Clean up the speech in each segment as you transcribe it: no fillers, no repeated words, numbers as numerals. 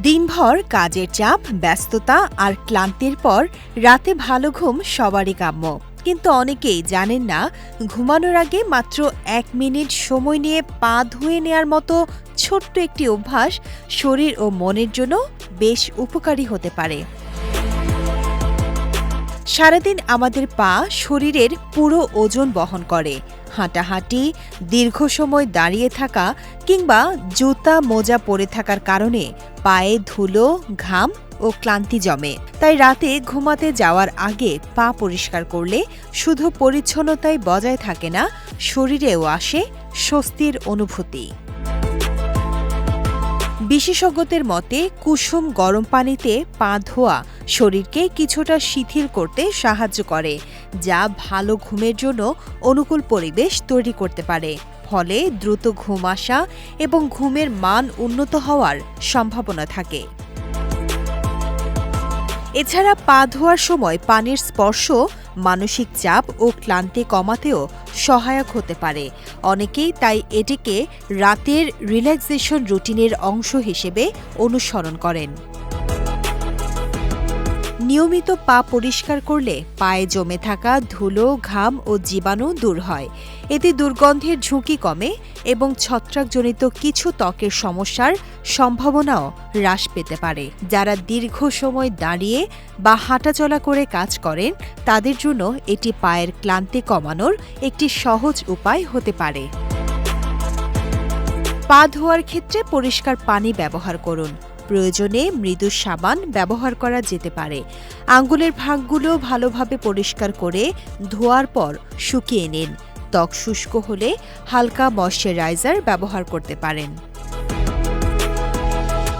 দিনভর কাজের চাপ, ব্যস্ততা আর ক্লান্তির পর রাতে ভালো ঘুম সবারই কাম্য। কিন্তু অনেকেই জানেন না, ঘুমানোর আগে মাত্র ১ মিনিট সময় নিয়ে পা ধুয়ে নেয়ার মতো ছোট্ট একটি অভ্যাস শরীর ও মনের জন্য বেশ উপকারী হতে পারে। সারাদিন আমাদের পা শরীরের পুরো ওজন বহন করে। হাঁটাহাঁটি, দীর্ঘ সময় দাঁড়িয়ে থাকা কিংবা জুতা মোজা পরে থাকার কারণে পায়ে ধুলো, ঘাম ও ক্লান্তি জমে। তাই রাতে ঘুমাতে যাওয়ার আগে পা পরিষ্কার করলে শুধু পরিচ্ছন্নতাই বজায় থাকে না, শরীরেও আসে স্বস্তির অনুভূতি। বিশেষজ্ঞদের মতে কুসুম গরম পানিতে পা ধোয়া শরীরকে কিছুটা শিথিল করতে সাহায্য করে, যা ভালো ঘুমের জন্য অনুকূল পরিবেশ তৈরি করতে পারে। ফলে দ্রুত ঘুম আসা এবং ঘুমের মান উন্নত হওয়ার সম্ভাবনা থাকে। এছাড়া পা ধোয়ার সময় পানির স্পর্শ মানসিক চাপ ও ক্লান্তি কমাতেও সহায়ক হতে পারে। অনেকেই তাই এটিকে রাতের রিল্যাক্সেশন রুটিনের অংশ হিসেবে অনুসরণ করেন। নিয়মিত পা পরিষ্কার করলে পায়ে জমে থাকা ধুলো, ঘাম ও জীবাণু দূর হয়। এতে দুর্গন্ধের ঝুঁকি কমে এবং ছত্রাকজনিত কিছু ত্বকের সমস্যার সম্ভাবনাও হ্রাস পেতে পারে। যারা দীর্ঘ সময় দাঁড়িয়ে বা হাঁটাচলা করে কাজ করেন, তাদের জন্য এটি পায়ের ক্লান্তি কমানোর একটি সহজ উপায় হতে পারে। পা ধোয়ার ক্ষেত্রে পরিষ্কার পানি ব্যবহার করুন। প্রয়োজনে মৃদু সাবান ব্যবহার করা যেতে পারে। আঙ্গুলের ভাগগুলো ভালোভাবে পরিষ্কার করে ধোয়ার পর শুকিয়ে নিন। ত্বক শুষ্ক হলে হালকা ময়শ্চারাইজার ব্যবহার করতে পারেন।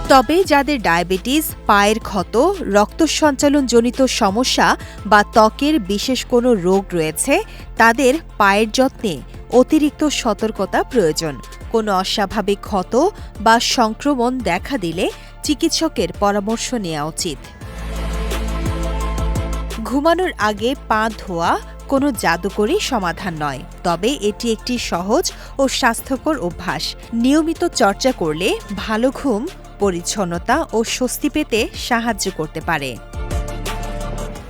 তবে যাদের ডায়াবেটিস, পায়ের ক্ষত, রক্ত সঞ্চালনজনিত সমস্যা বা ত্বকের বিশেষ কোনো রোগ রয়েছে, তাদের পায়ের যত্নে অতিরিক্ত সতর্কতা প্রয়োজন। কোনো অস্বাভাবিক ক্ষত বা সংক্রমণ দেখা দিলে চিকিৎসকের পরামর্শ নেওয়া উচিত। ঘুমানোর আগে পা ধোয়া কোনো জাদুকরী সমাধান নয়, তবে এটি একটি সহজ ও স্বাস্থ্যকর অভ্যাস। নিয়মিত চর্চা করলে ভালো ঘুম, পরিচ্ছন্নতা ও স্বস্তি পেতে সাহায্য করতে পারে।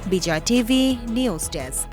বিজয় টিভি নিউজ ডেস্ক।